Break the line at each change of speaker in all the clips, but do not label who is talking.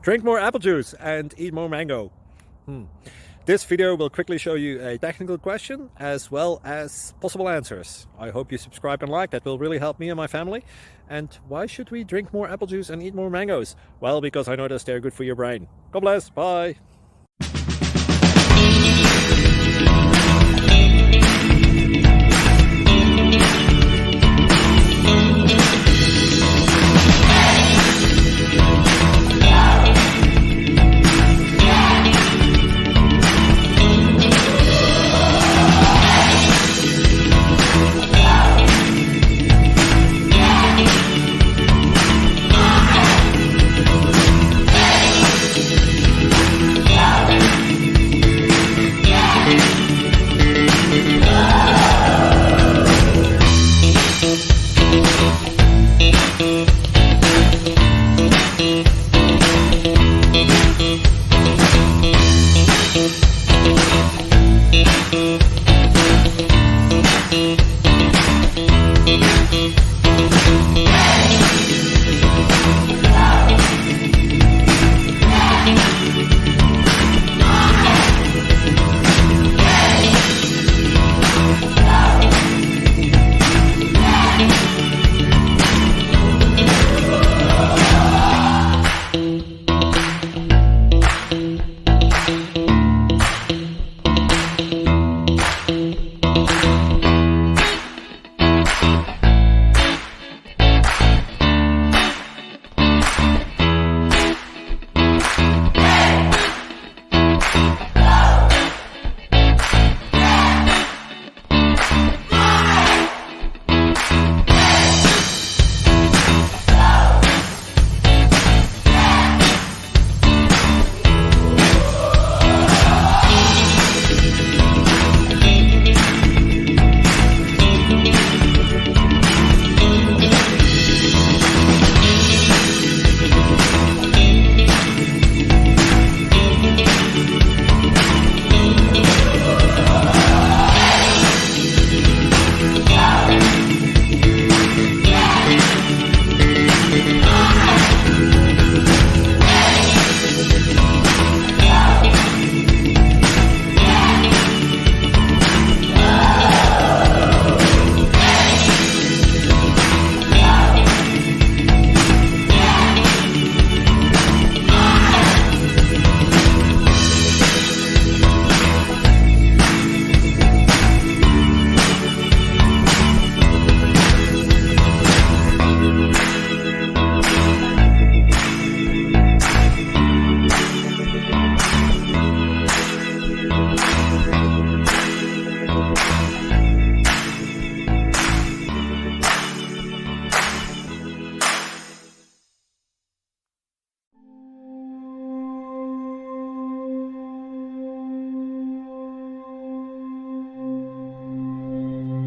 Drink more apple juice and eat more mango. This video will quickly show you a technical question as well as possible answers. I hope you subscribe and like, that will really help me and my family. And why should we drink more apple juice and eat more mangoes? Well, because I noticed they're good for your brain. God bless, bye.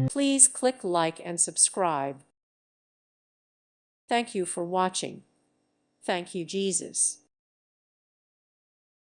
Please click like and subscribe. Thank you for watching. Thank you, Jesus.